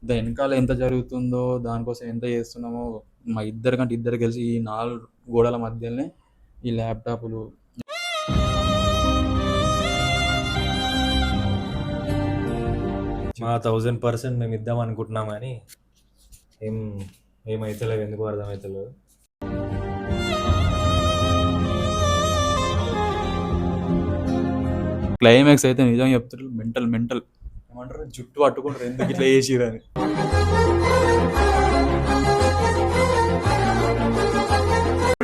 దాని వెనకాల ఎంత జరుగుతుందో, దానికోసం ఎంత చేస్తున్నామో మా ఇద్దరికంటే ఇద్దరు కలిసి ఈ 4 గోడల మధ్యలోనే ఈ ల్యాప్‌టాప్‌లు మా 1000% మేము ఇద్దాం అనుకుంటున్నాం కానీ ఏం ఏమైతలేవు, ఎందుకు అర్థమవుతలేదు. క్లైమాక్స్ అయితే నిజంగా చెప్తున్నారు మెంటల్ మెంటల్ ఏమంటారు జుట్టు పట్టుకుంటారు ఎందుకు ఇట్లా చేసిరని.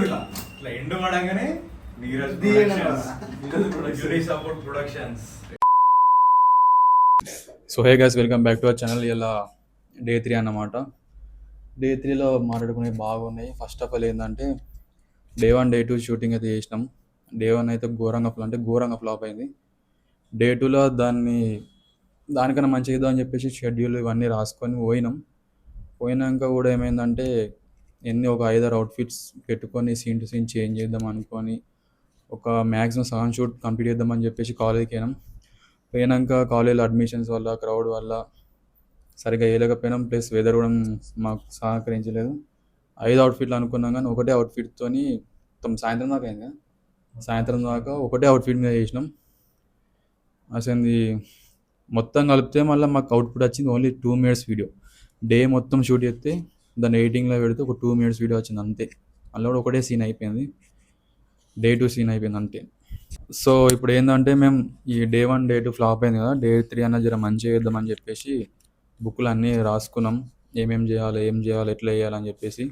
ఇట్లా ఎండ్ పడంగానే Neeraj productions. So hey guys, welcome back to our channel. ఇలా డే 3 అన్నమాట. డే 3లో మాట్లాడుకునేవి బాగున్నాయి. ఫస్ట్ ఆఫ్ ఆల్ ఏంటంటే డే 1 డే 2 షూటింగ్ అయితే చేసినాం. డే 1 అయితే ఘోరంగా ఫ్లాప్ అయింది. డే 2లో దానికన్నా మంచిగా ఇద్దాం అని చెప్పేసి షెడ్యూల్ ఇవన్నీ రాసుకొని పోయినాక కూడా ఏమైందంటే ఒక 5-6 అవుట్ఫిట్స్ పెట్టుకొని సీన్ టు సీన్ చేంజ్ చేద్దాం అనుకొని ఒక మ్యాక్సిమం సగం షూట్ కంప్లీట్ చేద్దామని చెప్పేసి కాలేజ్కి పోయినాక కాలేజ్లో అడ్మిషన్స్ వల్ల క్రౌడ్ వల్ల సరిగ్గా వేయలేకపోయినాం. ప్లస్ వెదర్ కూడా మాకు సహకరించలేదు. 5 అవుట్ఫిట్లు అనుకున్నాం కానీ ఒకటే అవుట్ఫిట్తోని మొత్తం సాయంత్రం దాకా అయింది. సాయంత్రం దాకా ఒకటే అవుట్ఫిట్ మీద చేసినాం. అసలు మొత్తం కలిపితే మళ్ళీ మాకు అవుట్పుట్ వచ్చింది ఓన్లీ 2 మినిట్స్ వీడియో. డే మొత్తం షూట్ చేస్తే దాన్ని ఎడిటింగ్లో పెడితే ఒక 2 మినిట్స్ వీడియో వచ్చింది అంతే. అందులో కూడా ఒకటే సీన్ అయిపోయింది. డే 2 సీన్ అయిపోయింది అంతే. సో ఇప్పుడు ఏంటంటే మేము ఈ డే 1 డే 2 ఫ్లాప్ అయింది కదా, డే 3 అన్న జర మంచిగా చేద్దామని చెప్పేసి బుక్లు అన్నీ రాసుకున్నాం. ఏం చేయాలి ఎట్లా వేయాలని చెప్పేసి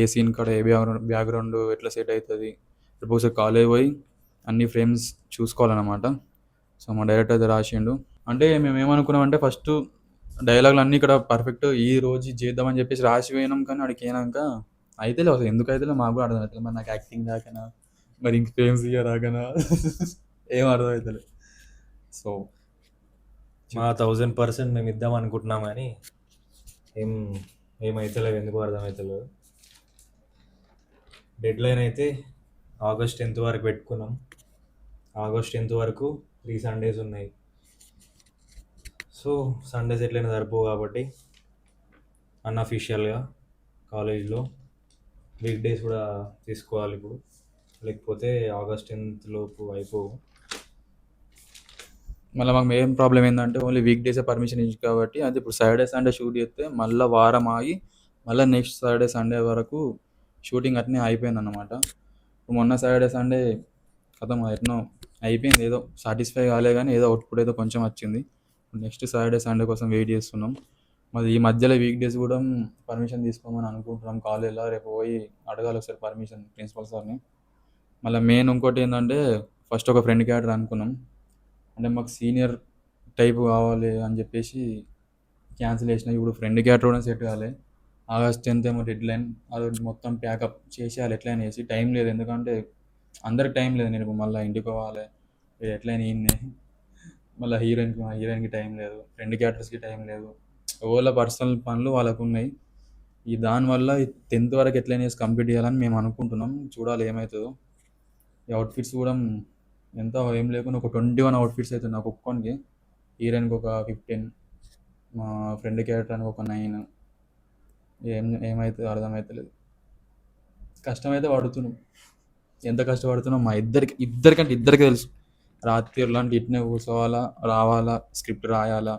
ఏ సీన్ కాడ ఏ బ్యాక్గ్రౌండ్ ఎట్లా సెట్ అవుతుంది. రేపు ఒకసారి కాలేజ్ పోయి అన్ని ఫ్రేమ్స్ చూసుకోవాలన్నమాట. సో మా డైరెక్టర్ అయితే రాసిండు. అంటే మేము ఏమనుకున్నామంటే ఫస్ట్ డైలాగులు అన్నీ ఇక్కడ పర్ఫెక్ట్ ఈ రోజు చేద్దామని చెప్పేసి రాసి పోయినాం. కానీ అక్కడికి అయినాక అయితేలే, అసలు ఎందుకు అయితేలే మాకు కూడా అర్థం అవుతుంది. మరి నాకు యాక్టింగ్ రాకనా, మరి ఇంక ఫ్రేమ్స్ రాకనా ఏం అర్థం అవుతలే. సో మా 1000% మేము ఇద్దాం అనుకుంటున్నాం కానీ ఏం ఏమైతలేవు, ఎందుకు అర్థమవుతలేదు. డెడ్ లైన్ అయితే ఆగస్ట్ 10th వరకు పెట్టుకున్నాం. ఆగస్ట్ 10th వరకు 3 సండేస్ ఉన్నాయి. సో సండేస్ ఎట్లయినా సరిపోవు కాబట్టి అన్అఫీషియల్గా కాలేజ్లో వీక్ డేస్ కూడా తీసుకోవాలి ఇప్పుడు, లేకపోతే ఆగస్ట్ 10th లోపు అయిపోవు. మళ్ళీ మాకు మెయిన్ ప్రాబ్లం ఏంటంటే ఓన్లీ వీక్ డేసే పర్మిషన్ ఇచ్చి కాబట్టి అది ఇప్పుడు సాటర్డే సండే షూట్ చేస్తే మళ్ళీ వారం ఆగి మళ్ళీ నెక్స్ట్ సాటర్డే సండే వరకు షూటింగ్ అట్నే అయిపోయింది అన్నమాట. మొన్న సాటర్డే సండే కథం ఎట్నో అయిపోయింది. ఏదో సాటిస్ఫై కాలే కానీ ఏదో అవుట్పుట్ ఏదో కొంచెం వచ్చింది. నెక్స్ట్ సాటర్డే సండే కోసం వెయిట్ చేస్తున్నాం. మరి ఈ మధ్యలో వీక్ డేస్ కూడా పర్మిషన్ తీసుకోమని అనుకుంటున్నాం కాలేజ్లో. రేపు పోయి అడగాలి ఒకసారి పర్మిషన్ ప్రిన్సిపల్ సార్ని. మళ్ళీ మెయిన్ ఇంకోటి ఏంటంటే ఫస్ట్ ఒక ఫ్రెండ్ క్యాటర్ అనుకున్నాం. అంటే మాకు సీనియర్ టైప్ కావాలి అని చెప్పేసి క్యాన్సిల్ చేసిన. ఇప్పుడు ఫ్రెండ్ క్యాటర్ కూడా సెట్ కాలే. ఆగస్ట్ 10th ఏమో డెడ్ లైన్. అది మొత్తం ప్యాకప్ చేసేయాలి ఎట్లయినా చేసి. టైం లేదు, ఎందుకంటే అందరికి టైం లేదు. నేను ఇప్పుడు మళ్ళీ ఇంటికి పోవాలి, ఎట్లయినా ఈయన్నే మళ్ళీ హీరోయిన్కి టైం లేదు, ఫ్రెండ్ క్యారెక్టర్స్కి టైం లేదు. వాళ్ళ పర్సనల్ పనులు వాళ్ళకు ఉన్నాయి. దానివల్ల 10th వరకు ఎట్లయినా చేసి కంప్లీట్ చేయాలని మేము అనుకుంటున్నాం. చూడాలి ఏమవుతుందో. ఈ అవుట్ఫిట్స్ కూడా ఎంత ఏం లేకుండా ఒక 21 అవుట్ఫిట్స్ అవుతుంది నాకు ఒక్కొక్కనికి. హీరోయిన్కి ఒక 15, మా ఫ్రెండ్ క్యారెక్టర్కి ఒక 9. ఏమవుతుందో అర్థమవుతలేదు. కష్టమైతే పడుతున్నాం. ఎంత కష్టపడుతున్నాం మా ఇద్దరికంటే ఇద్దరికి తెలుసు. రాత్రిలాంటి ఇట్నే కూర్చోవాలా, రావాలా, స్క్రిప్ట్ రాయాలా,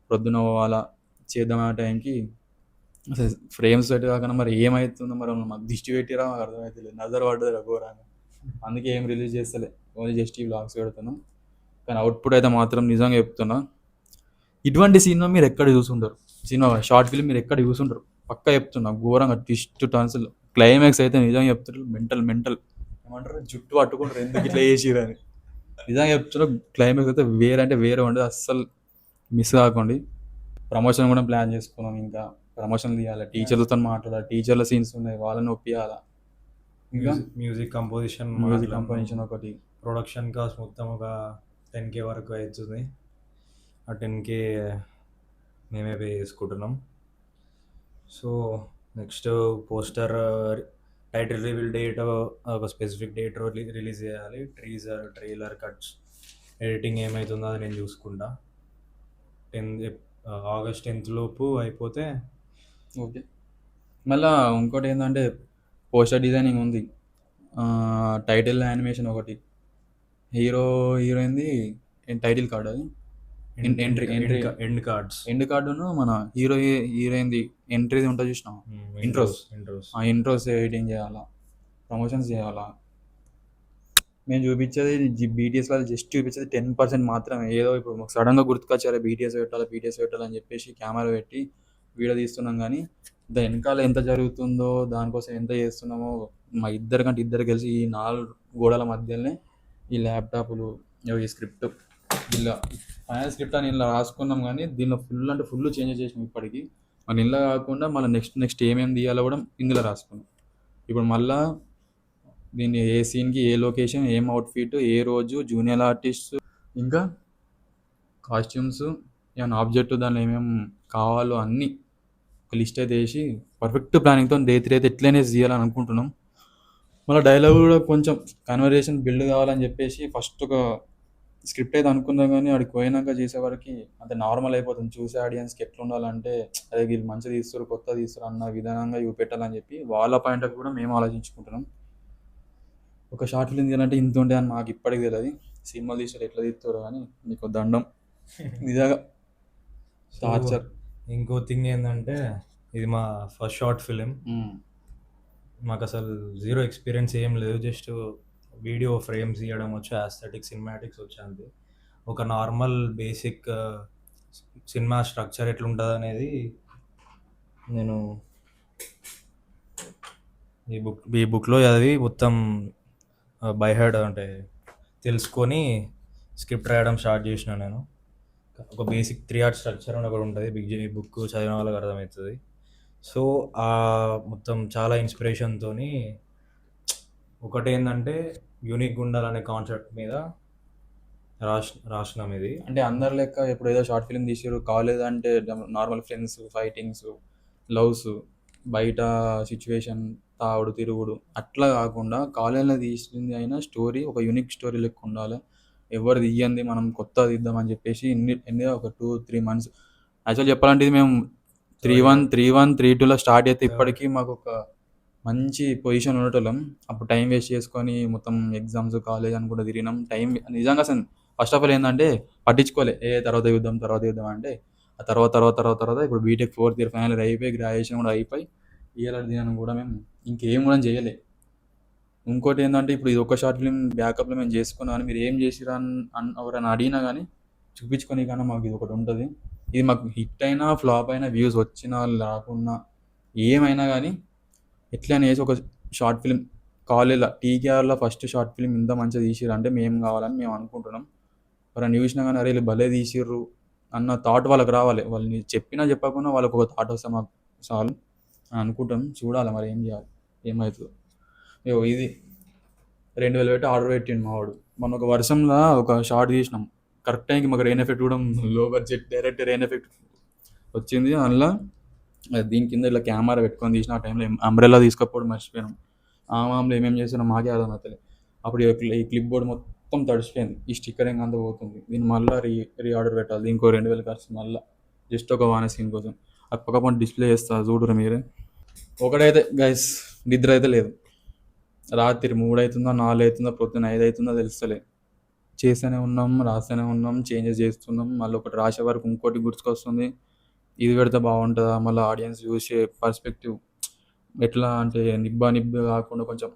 ప్రొద్దున పోవాలా, చేద్దామనే టైంకి అసలు ఫ్రేమ్స్ సెట్ కాకుండా మరి ఏమవుతుందో మరి మాకు దిష్టి పెట్టిరా మాకు అర్థమవుతలేదు. నజర్ పడ్డది ఘోరంగా. అందుకే ఏం రిలీజ్ చేస్తలే, ఓన్లీ జస్ట్ ఈ వ్లాగ్స్ పెడుతున్నాం. కానీ అవుట్పుట్ అయితే మాత్రం నిజంగా చెప్తున్నా, ఇటువంటి సినిమా మీరు ఎక్కడ చూసుంటారు. సినిమా షార్ట్ ఫిల్మ్ మీరు ఎక్కడ చూసుంటారు. పక్కా చెప్తున్నా, ఘోరంగా ట్విస్ట్ టర్న్స్. క్లైమాక్స్ అయితే నిజంగా చెప్తున్నారు మెంటల్ ఏమంటారు జుట్టు పట్టుకుంటారు ఎందుకు ఇట్లా చేసిరని. నిజంగా చెప్తున్నా, క్లైమాక్స్ అయితే వేరే ఉండదు. అస్సలు మిస్ కాకండి. ప్రమోషన్ కూడా ప్లాన్ చేసుకున్నాం. ఇంకా ప్రమోషన్ తీయాలి, టీచర్లతో మాట్లాడాలి, టీచర్ల సీన్స్ ఉన్నాయి వాళ్ళని ఒప్పియాలా. ఇంకా మ్యూజిక్ కంపోజిషన్ ఒకటి. ప్రొడక్షన్ కాస్ట్ మొత్తం ఒక 10K వరకు అవుతుంది. ఆ 10K మేమే పే చేసుకుంటున్నాం. So next poster, title reveal date, ఒక స్పెసిఫిక్ డేట్ రిలీజ్ చేయాలి. ట్రైలర్ కట్స్, ఎడిటింగ్ ఏమవుతుందో అది నేను చూసుకుంటా. ఆగస్ట్ 10th లోపు అయిపోతే ఓకే. మళ్ళా ఇంకోటి ఏంటంటే పోస్టర్ డిజైనింగ్ ఉంది. టైటిల్ యానిమేషన్ ఒకటి, హీరో హీరోయిన్ది టైటిల్ కార్డ్ అది, end end entry end entry end cards, end కార్డును మన హీరోయిన్ది ఎంట్రీది ఉంటుంది చూసినావా, ఇంట్రోస్. ఇంట్రోస్. ఆ ఇంట్రోస్ ఎడిటింగ్ చేయాలా, ప్రమోషన్స్ చేయాలా. మేము చూపించేది బీటీఎస్ వాళ్ళు జస్ట్ చూపించేది 10% మాత్రమే. ఏదో ఇప్పుడు మాకు సడన్గా గుర్తుకొచ్చారు బీటీఎస్ పెట్టాలని చెప్పేసి కెమెరా పెట్టి వీడియో తీస్తున్నాం. కానీ దాని వెనకాల ఎంత జరుగుతుందో, దానికోసం ఎంత చేస్తున్నామో మా ఇద్దరికంటే ఇద్దరు కలిసి ఈ 4 గోడల మధ్యలోనే ఈ ల్యాప్టాప్లు, ఈ స్క్రిప్ట్, ఇలా ఫైనల్ స్క్రిప్ట్ అని ఇలా రాసుకున్నాం. కానీ దీనిలో ఫుల్ అంటే ఫుల్ చేంజెస్ చేసినాం ఇప్పటికి. మన ఇలా కాకుండా మళ్ళీ నెక్స్ట్ ఏమేమి తీయాలో కూడా ఇందులో రాసుకున్నాం. ఇప్పుడు మళ్ళా దీన్ని ఏ సీన్కి ఏ లొకేషన్, ఏం అవుట్ఫిట్, ఏ రోజు, జూనియర్ ఆర్టిస్ట్, ఇంకా కాస్ట్యూమ్స్, ఏమైనా ఆబ్జెక్ట్ దానిలో ఏమేమి కావాలో అన్నీ ఒక లిస్ట్ అయితే వేసి పర్ఫెక్ట్ ప్లానింగ్తో డే 3 అయితే ఎట్లయినా చేయాలని అనుకుంటున్నాం. మళ్ళీ డైలాగ్ కూడా కొంచెం కన్వర్జేషన్ బిల్డ్ కావాలని చెప్పేసి ఫస్ట్ ఒక స్క్రిప్ట్ అయితే అనుకున్నాం. కానీ అక్కడికి పోయినాక చేసేవారికి అంత నార్మల్ అయిపోతుంది. చూసే ఆడియన్స్కి ఎట్లా ఉండాలంటే అదే వీళ్ళు మంచిగా తీస్తారు, కొత్త తీస్తారు అన్న విధానంగా చూపెట్టాలని చెప్పి వాళ్ళ పాయింట్ ఆఫ్ కూడా మేము ఆలోచించుకుంటున్నాం. ఒక షార్ట్ ఫిల్మ్ తీయాలంటే ఇంత ఉండే అని మాకు ఇప్పటికి తెలియదు. సినిమాలు తీస్తారు ఎట్లా తీస్తారో కానీ మీకు దండం నిజంగా సో టార్చర్. ఇంకో థింగ్ ఏంటంటే ఇది మా ఫస్ట్ షార్ట్ ఫిలిం. మాకు అసలు జీరో ఎక్స్పీరియన్స్ ఏం లేదు. జస్ట్ వీడియో ఫ్రేమ్స్ తీయడం వచ్చు, ఆస్థెటిక్స్ సినిమాటిక్స్ వచ్చు అంతే. ఒక నార్మల్ బేసిక్ సినిమా స్ట్రక్చర్ ఎట్లుంటుంది అనేది నేను ఈ బుక్లో చదివి మొత్తం బై హెడ్ అంటే తెలుసుకొని స్క్రిప్ట్ రాయడం స్టార్ట్ చేసిన నేను. ఒక బేసిక్ 3 ఆర్ట్ స్ట్రక్చర్ అని ఒకటి ఉంటుంది, బుక్ చదివిన వాళ్ళకి అర్థమవుతుంది. సో ఆ మొత్తం చాలా ఇన్స్పిరేషన్తో ఒకటి ఏంటంటే యూనిక్ ఉండాలనే కాన్సెప్ట్ మీద రాసినాం ఇది. అంటే అందరి లెక్క ఇప్పుడు ఏదో షార్ట్ ఫిల్మ్ తీసారు కాలేదంటే నార్మల్ ఫ్రెండ్స్, ఫైటింగ్స్, లవ్స్, బయట సిచ్యువేషన్, తాగుడు తిరుగుడు అట్లా కాకుండా కాలేజీలో తీసింది అయినా స్టోరీ ఒక యూనిక్ స్టోరీ లెక్క ఉండాలి. ఎవరు తీయంది మనం కొత్త తీద్దామని చెప్పేసి ఎన్ని ఒక 2-3 months యాక్చువల్ చెప్పాలంటే ఇది మేము 3-1 3-2లో స్టార్ట్ అయితే ఇప్పటికీ మాకు ఒక మంచి పొజిషన్ ఉండటం. అప్పుడు టైం వేస్ట్ చేసుకొని మొత్తం ఎగ్జామ్స్, కాలేజ్ అని కూడా తిరిగినాం. టైం నిజంగా అసలు ఫస్ట్ ఆఫ్ ఆల్ ఏంటంటే పట్టించుకోలే, తర్వాత చూద్దాం అంటే ఆ తర్వాత ఇప్పుడు బీటెక్ 4th year ఫైనల్ అయిపోయి గ్రాడ్యుయేషన్ కూడా అయిపోయి ఇయర్ దినం కూడా మేము ఇంకేం కూడా చేయలే. ఇంకోటి ఏంటంటే ఇప్పుడు ఇది ఒక షార్ట్ ఫిల్మ్ బ్యాకప్లో మేము చేసుకున్నాం. మీరు ఏం చేసిరా అని ఎవరైనా అడిగినా కానీ చూపించుకొని కానీ మాకు ఇది ఒకటి ఉంటుంది. ఇది మాకు హిట్ అయినా ఫ్లాప్ అయినా వ్యూస్ వచ్చినా రాకున్నా ఏమైనా కానీ ఎట్లయినా వేసి ఒక షార్ట్ ఫిల్మ్ కాలేజ్లో టీకేఆర్లో ఫస్ట్ షార్ట్ ఫిల్మ్ ఇంత మంచిగా తీసిర్రు అంటే మేము కావాలని మేము అనుకుంటున్నాం. ఎవరైనా చూసినా కానీ అరే వీళ్ళు భలే తీసిర్రు అన్న థాట్ వాళ్ళకి రావాలి. వాళ్ళని చెప్పినా చెప్పకుండా వాళ్ళకు ఒక థాట్ వస్తే మాకు చాలు అని అనుకుంటాం. చూడాలి మరి ఏం చేయాలి, ఏమవుతుందో. ఇది 2000 పెట్టి ఆర్డర్ పెట్టిండు మావాడు. మొన్న ఒక వర్షంలో ఒక షార్ట్ తీసినాం. కరెక్ట్ టైంకి మాకు రెయిన్ ఎఫెక్ట్ కూడా లో బడ్జెట్ డైరెక్ట్ రెయిన్ ఎఫెక్ట్ వచ్చింది. అందులో దీని కింద ఇలా కెమెరా పెట్టుకొని తీసిన ఆ టైంలో అంబ్రెల్లా తీసుకపోవడం మర్చిపోయినాం. ఆ మామూలు ఏమేమి చేసినా మాకే అర్థం అవుతుంది. అప్పుడు ఈ క్లిప్ బోర్డ్ మొత్తం తడిసిపోయింది. ఈ స్టిక్కరింగ్ అంతా పోతుంది. దీన్ని మళ్ళీ రీఆర్డర్ పెట్టాలి. దీనికో 2000 ఖర్చు మళ్ళీ జస్ట్ ఒక వాన సీన్ కోసం. అది పక్కన డిస్ప్లే చేస్తా చూడరు మీరే. ఒకటైతే గైస్ నిద్ర అయితే లేదు. రాత్రి 3 అవుతుందో 4 అవుతుందో పొద్దున్న 5 అవుతుందో తెలుస్తలే. చేస్తూనే ఉన్నాం, రాస్తూనే ఉన్నాం, చేంజెస్ చేస్తున్నాం. మళ్ళీ ఒకటి రాసే వరకు ఇంకోటి గుర్తుకొస్తుంది. ఇది పెడితే బాగుంటుందా, మళ్ళీ ఆడియన్స్ చూసే పర్స్పెక్టివ్ ఎట్లా అంటే నిబ్బా కాకుండా కొంచెం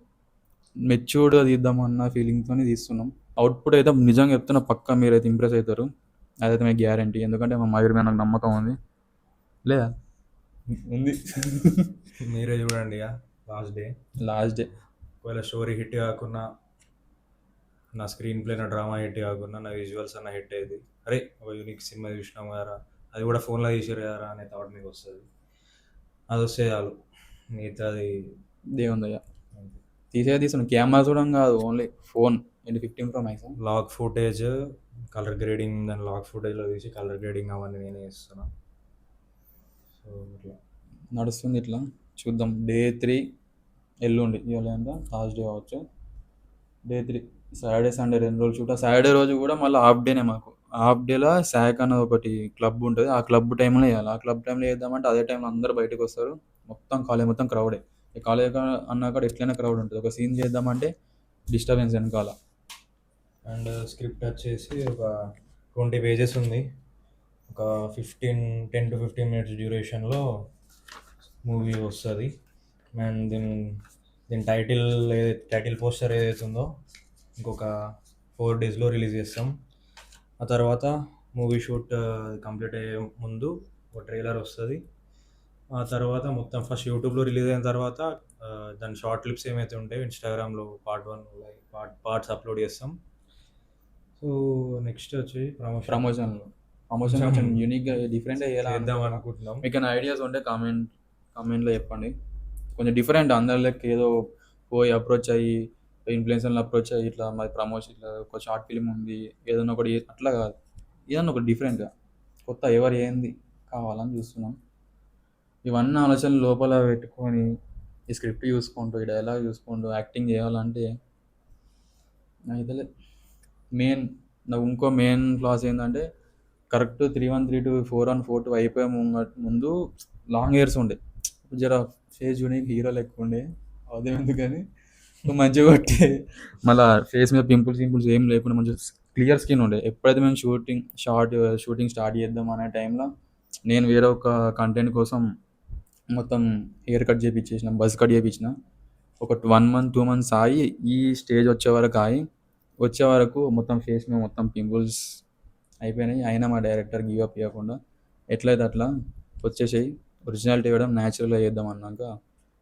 మెచ్యూర్డ్గా తీద్దామన్న ఫీలింగ్తో తీస్తున్నాం. అవుట్పుట్ అయితే నిజంగా చెప్తున్నా పక్కా మీరైతే ఇంప్రెస్ అవుతారు. అదైతే మీకు గ్యారంటీ. ఎందుకంటే మా మయూర్ మీద నాకు నమ్మకం ఉంది. లేదా ఉంది. మీరే చూడండి ఇక లాస్ట్ డే ఒకవేళ స్టోరీ హిట్ కాకుండా, నా స్క్రీన్ ప్లే, నా డ్రామా హిట్ కాకుండా, నా విజువల్స్ అన్న హిట్ అయ్యింది, అరే ఒక యూనిక్ సినిమా చూసినాం కదా, అది కూడా ఫోన్లో తీసారు కదా అనే థాట్ మీకు వస్తుంది. అది వస్తే చాలు, మిగతాది దేవుందయ్య. తీస్తున్నాం. కెమెరా చూడడం కాదు, only phone 15 Pro Max log footage, colour grading, దాని లాగ్ ఫుటేజ్లో తీసి కలర్ గ్రేడింగ్ అవన్నీ నేనే ఇస్తున్నా. సో ఇట్లా నడుస్తుంది. ఇట్లా చూద్దాం. డే 3 ఎల్లుండి, ఇవాళ ఏంటో థర్స్డే కావచ్చు. డే 3 సాటర్డే సండే 2 రోజులు షూట్. సాటర్డే రోజు కూడా మళ్ళీ హాఫ్ డేనే మాకు. హాఫ్ డేలో శాక్ అన్నది ఒకటి క్లబ్ ఉంటుంది. ఆ క్లబ్ టైంలో వేయాలి. ఆ క్లబ్ టైంలో వేద్దామంటే అదే టైంలో అందరూ బయటకు వస్తారు. మొత్తం కాలేజ్ మొత్తం క్రౌడే. ఈ కాలేజ్ అన్నాక ఎట్లయినా క్రౌడ్ ఉంటుంది. ఒక సీన్ చేద్దామంటే డిస్టర్బెన్స్ వెనకాల. అండ్ స్క్రిప్ట్ వచ్చేసి ఒక 20 పేజెస్ ఉంది. ఒక 10 to 15 మినిట్స్ డ్యూరేషన్లో మూవీ వస్తుంది. అండ్ దీని టైటిల్ పోస్టర్ ఏదైతే ఉందో ఇంకొక 4 daysలో రిలీజ్ చేస్తాం. ఆ తర్వాత మూవీ షూట్ కంప్లీట్ అయ్యే ముందు ఒక ట్రైలర్ వస్తుంది. ఆ తర్వాత మొత్తం ఫస్ట్ యూట్యూబ్లో రిలీజ్ అయిన తర్వాత దాని షార్ట్ క్లిప్స్ ఏమైతే ఉంటాయో ఇన్స్టాగ్రామ్లో పార్ట్ 1 పార్ట్స్ అప్లోడ్ చేస్తాం. సో నెక్స్ట్ వచ్చి ప్రమోషన్ ప్రమోషన్ కొంచెం యూనిక్గా డిఫరెంట్గా చేద్దాం అనుకుంటున్నాం. మీకు ఏమైనా ఐడియాస్ ఉంటే కామెంట్లో చెప్పండి. కొంచెం డిఫరెంట్ అందరి లెక్క ఏదో పోయి అప్రోచ్ అయ్యి ఇన్ఫ్లుయెన్సర్ని అప్రోచ్ అయ్యి ఇట్లా మరి ప్రమోషన్ ఇట్లా ఒక షార్ట్ ఫిల్మ్ ఉంది ఏదైనా ఒకటి అట్లా కాదు, ఏదన్నా ఒకటి డిఫరెంట్గా కొత్త ఎవరు ఏంది కావాలని చూస్తున్నాం. ఇవన్నీ ఆలోచనలు లోపల పెట్టుకొని ఈ స్క్రిప్ట్ చూసుకుంటూ ఈ డైలాగ్ చూసుకుంటూ యాక్టింగ్ చేయాలంటే అయితే నాకు ఇంకో మెయిన్ క్లాస్ ఏంటంటే కరెక్ట్ 3-1-3-2 4-1-4-2 అయిపోయే ముందు లాంగ్ హెయిర్స్ ఉండే జర ఫేస్ యూనిక్ హీరో లెక్క ఉండే అదే ఎందుకని మంచిగా కొట్టి మళ్ళీ ఫేస్ మీద పింపుల్స్ ఏం లేకుండా మంచిగా క్లియర్ స్కిన్ ఉండే. ఎప్పుడైతే మేము షూటింగ్ స్టార్ట్ చేద్దాం అనే టైంలో నేను వేరే ఒక కంటెంట్ కోసం మొత్తం హెయిర్ కట్ చేయించేసిన, బజ్ కట్ చేయించిన. ఒక 1 month 2 months ఆగి ఈ స్టేజ్ వచ్చే వరకు మొత్తం ఫేస్ మీద మొత్తం పింపుల్స్ అయిపోయినాయి. అయినా మా డైరెక్టర్ గివ్ అప్ ఇవ్వకుండా ఎట్లయితే అట్లా వచ్చేసాయి, ఒరిజినాలిటీ ఇవ్వడం న్యాచురల్గా చేద్దాం అన్నాక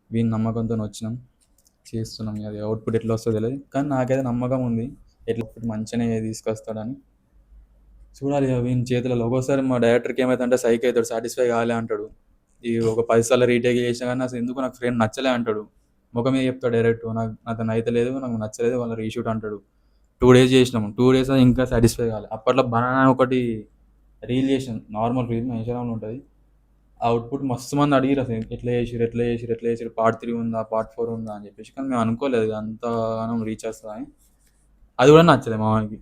వీని నమ్మకంతో వచ్చినాం, చేస్తున్నాం. అది అవుట్పుట్ ఎట్లా వస్తుందో తెలియదు కానీ నాకైతే నమ్మకం ఉంది ఎట్లా మంచిగానే తీసుకొస్తాడని. చూడాలి ఇక వీని చేతులలో. ఒక్కోసారి మా డైరెక్టర్కి ఏమైతుందంటే సైక్ అవుతాడు, సాటిస్ఫై కాలే అంటాడు. ఈ ఒక 10 సార్లు రీటేక్ చేసినా కానీ అసలు ఎందుకు నాకు ఫ్రేమ్ నచ్చలే అంటాడు. ముఖమే చెప్తాడు డైరెక్ట్, నాకు అతను అయితే లేదు, నాకు నచ్చలేదు, వాళ్ళ రీషూట్ అంటాడు. 2 days చేసినాము, 2 days ఇంకా సాటిస్ఫై కావాలి. అప్పట్లో బనానా ఒకటి రీల్ చేసాను, నార్మల్ రీల్ ఇన్స్టాగ్రామ్లో ఉంటుంది. ఆ అవుట్పుట్ మస్తు మంది అడిగిరు అసలు ఎట్లా చేసిరు పార్ట్ 3 ఉందా పార్ట్ 4 ఉందా అని చెప్పేసి. కానీ మేము అనుకోలేదు అంతగానం రీచ్ వస్తుందని. అది కూడా నచ్చలేదు మా వానికి.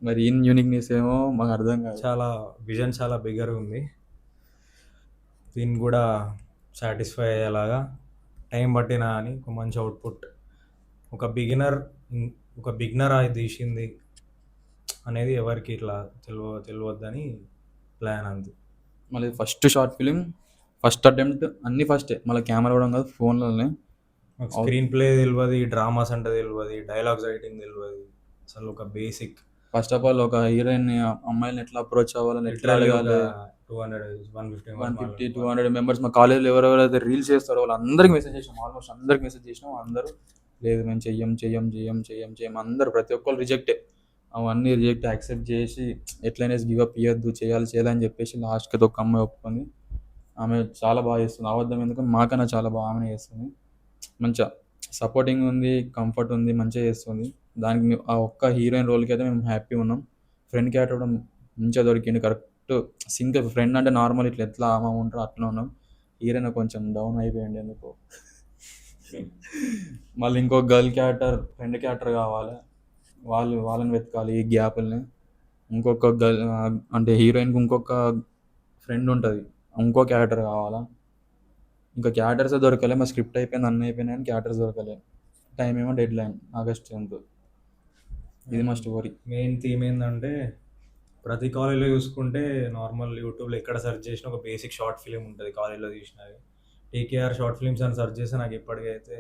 మరి ఇన్ యూనిక్నెస్ ఏమో మాకు అర్థం కాదు. విజన్ చాలా బిగ్గరగా ఉంది. దీన్ని కూడా సాటిస్ఫై అయ్యేలాగా టైం పట్టినా అని ఒక మంచి అవుట్పుట్, ఒక బిగినర్ అది తీసింది అనేది ఎవరికి ఇట్లా తెలియవద్దని ప్లాన్ అంది. మళ్ళీ first short film first attempt అన్ని ఫస్టే, మళ్ళీ కెమెరా కూడా కాదు ఫోన్లోనే. స్క్రీన్ ప్లే తెలియదు, డ్రామాస్ అంటే తెలియదు, డైలాగ్స్ రైటింగ్ తెలియదు, అసలు ఒక బేసిక్. ఫస్ట్ ఆఫ్ ఆల్ ఒక హీరోయిన్ అమ్మాయిని ఎట్లా అప్రోచ్ అవ్వాలని ఎట్లా అడగాలి. 150-200 మెంబర్స్ మా కాలేజ్లో ఎవరెవరైతే రీల్స్ చేస్తారో వాళ్ళందరికీ మెసేజ్ చేసినాం. ఆల్మోస్ట్ అందరికి మెసేజ్ చేసినాం. అందరూ లేదు మేము చెయ్యం అందరూ ప్రతి ఒక్కరు రిజెక్టే. అవన్నీ రిజెక్ట్ యాక్సెప్ట్ చేసి ఎట్లయినా గివప్ ఇవ్వద్దు, చేయాలని చెప్పేసి లాస్ట్కి ఒక అమ్మాయి ఒప్పుకుంది. ఆమె చాలా బాగా చేస్తుంది, అబద్ధం ఎందుకంటే మాకన్నా చాలా బాగా ఆమె చేస్తుంది. మంచిగా సపోర్టింగ్ ఉంది, కంఫర్ట్ ఉంది, మంచిగా చేస్తుంది. దానికి ఆ ఒక్క హీరోయిన్ రోల్కి అయితే మేము హ్యాపీ ఉన్నాం. ఫ్రెండ్ క్యారెక్టర్ కూడా మంచిగా దొరికింది, కరెక్ట్ సింక్. ఫ్రెండ్ అంటే నార్మల్ ఇట్లా ఎట్లా అమ్మ ఉంటారో అట్లా ఉన్నాం. హీరోయిన్ కొంచెం డౌన్ అయిపోయింది ఎందుకో. మళ్ళీ ఇంకో గర్ల్ క్యారెక్టర్ ఫ్రెండ్ క్యారెక్టర్ కావాలి, వాళ్ళని వెతకాలి ఈ గ్యాప్ని. ఇంకొక గర్ల్ అంటే హీరోయిన్కి ఇంకొక ఫ్రెండ్ ఉంటుంది, ఇంకో క్యారెక్టర్ కావాలా. ఇంకా క్యారెక్టర్స్ దొరకలే, మా స్క్రిప్ట్ అయిపోయింది అన్నీ అయిపోయినాయి కానీ క్యారెక్టర్స్ దొరకలే. టైం ఏమో డెడ్ లైన్ August 10th. ఇది మా స్టోరీ. మెయిన్ థీమ్ ఏంటంటే ప్రతి కాలేజ్లో చూసుకుంటే నార్మల్ యూట్యూబ్లో ఎక్కడ సెర్చ్ చేసినా ఒక బేసిక్ షార్ట్ ఫిలిం ఉంటుంది కాలేజ్లో తీసినవి. టీకేఆర్ షార్ట్ ఫిల్మ్స్ అని సెర్చ్ చేస్తే నాకు ఇప్పటికైతే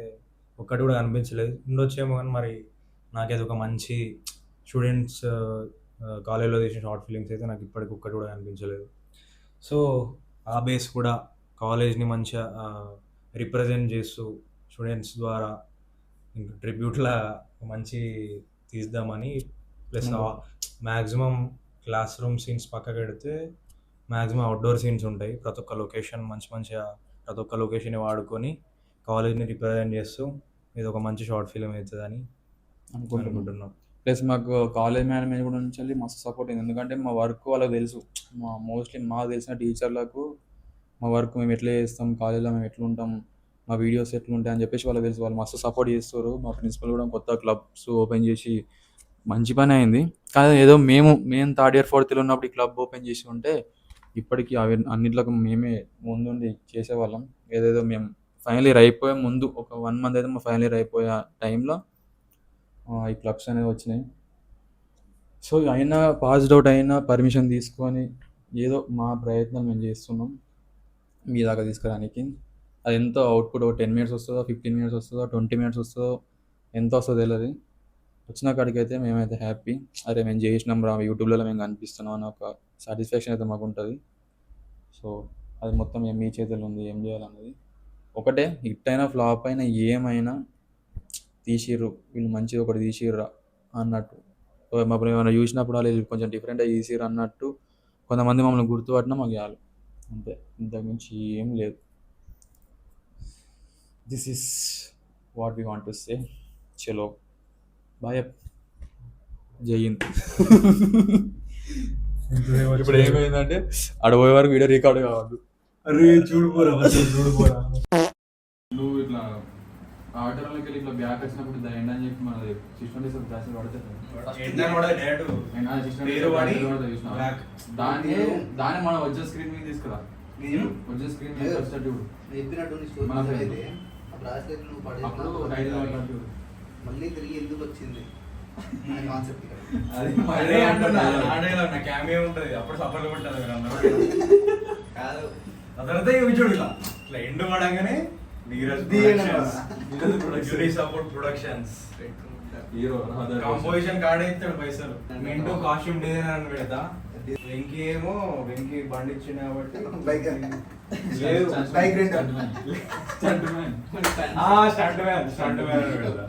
ఒక్కటి కూడా అనిపించలేదు. ఉండొచ్చేమో కానీ మరి నాకైతే ఒక మంచి స్టూడెంట్స్ కాలేజ్లో తీసిన షార్ట్ ఫిలిమ్స్ అయితే నాకు ఇప్పటికి ఒక్కటి కూడా అనిపించలేదు. సో ఆ బేస్ కూడా కాలేజ్ని మంచిగా రిప్రజెంట్ చేస్తూ స్టూడెంట్స్ ద్వారా ఇంకా ట్రిబ్యూట్లా మంచి తీద్దామని. Plus maximum class room scenes పక్కకు పెడితే మ్యాక్సిమం అవుట్డోర్ సీన్స్ ఉంటాయి. ప్రతి ఒక్క లొకేషన్ మంచిగా ప్రతి ఒక్క లొకేషన్ వాడుకొని కాలేజ్ని రిప్రజెంట్ చేస్తూ ఇది ఒక మంచి షార్ట్ ఫిలిం అవుతుందని అనుకుంటున్నాం. ప్లస్ మాకు కాలేజ్ మేనేజ్మెంట్ కూడా నుంచి మస్తు సపోర్ట్ అయింది. ఎందుకంటే మా వర్క్ వాళ్ళకి తెలుసు, మోస్ట్లీ మాకు తెలిసిన టీచర్లకు మా వర్క్ మేము ఎట్లా చేస్తాం, కాలేజ్లో మేము ఎట్లా ఉంటాం, మా వీడియోస్ ఎట్లా ఉంటాయి అని చెప్పేసి వాళ్ళకి తెలుసు. వాళ్ళు మస్తు సపోర్ట్ చేస్తారు. మా ప్రిన్సిపల్ కూడా కొత్త క్లబ్స్ ఓపెన్ చేసి మంచి పని అయింది. కానీ ఏదో మేము థర్డ్ ఇయర్, ఫోర్త్ ఇయర్ ఉన్నప్పుడు ఈ క్లబ్ ఓపెన్ చేసి ఉంటే ఇప్పటికి అవి అన్నిట్లోకి మేమే ముందుండి చేసేవాళ్ళం. ఏదేదో మేము ఫైనల్ ఇయర్ అయిపోయే ముందు ఒక 1 మంత్ అయితే మా ఫైనల్ ఇయర్ అయిపోయే టైంలో ఈ క్లబ్స్ అనేవి వచ్చినాయి. సో అయినా పాస్డ్ అవుట్ అయినా పర్మిషన్ తీసుకొని ఏదో మా ప్రయత్నం మేము చేస్తున్నాం మీ దాకా తీసుకురానికి. అది ఎంతో అవుట్పుట్ 10 మినిట్స్ వస్తుందో, 15 మినిట్స్ వస్తుందో, 20 మినిట్స్ వస్తుందో, ఎంత వస్తుందో తెలియదు. వచ్చిన కాడికి అయితే మేమైతే హ్యాపీ. అరే మేము చేసినాం రా, యూట్యూబ్లో మేము కనిపిస్తున్నాం అని ఒక సాటిస్ఫాక్షన్ అయితే మాకు ఉంటుంది. సో అది మొత్తం మీ చేతుల్లో ఉంది ఏం చేయాలన్నది. ఒకటే హిట్ అయినా ఫ్లాప్ అయినా ఏమైనా తీసిర్రు వీళ్ళు, మంచిగా ఒకటి తీసిర్రా అన్నట్టు. మమ్మల్ని ఏమైనా చూసినప్పుడు వాళ్ళు కొంచెం డిఫరెంట్గా తీసిర్రు అన్నట్టు కొంతమంది మమ్మల్ని గుర్తుపట్టినా మాకు చాలు, అంతే. ఇంతకుమించి ఏం లేదు. This is what we want to say. చలో బాయ్, జై హింద్. ఇప్పుడు ఏమైందంటే ఆడ పోయే వరకు వీడియో రికార్డ్ కావద్దు. అరే చూడుకోరా నువ్వు ఇట్లా ఆర్డర్లోకి వెళ్ళి ఇట్లా బ్యాక్ వచ్చినప్పుడు దాని ఎండ్ అని చెప్పి మనది 6 డేస్ బ్యాచ్ పడుతుంది. దాన్ని మనం వచ్చే స్క్రీన్ మీద తీసుకురా, వచ్చే స్క్రీన్ మీద వచ్చేటట్టు అప్పుడు మళ్ళీ తిరిగి ఎందుకు వచ్చింది కాన్సెప్ట్. అప్పుడు సఫర్ కాదు అదంతా చూడు ఇట్లా ఎండ్ పడంగానే ప్రొడక్షన్స్ కంపోజిషన్ కార్డ్ ఇస్తాడు పైసలు. మింటూ కాస్ట్యూమ్ డిజైనర్ అని పెడతా, వెంకీ ఏమో వెంకీ బండి ఇచ్చింది కాబట్టి స్టంట్ మ్యాన్ అని పెడతా.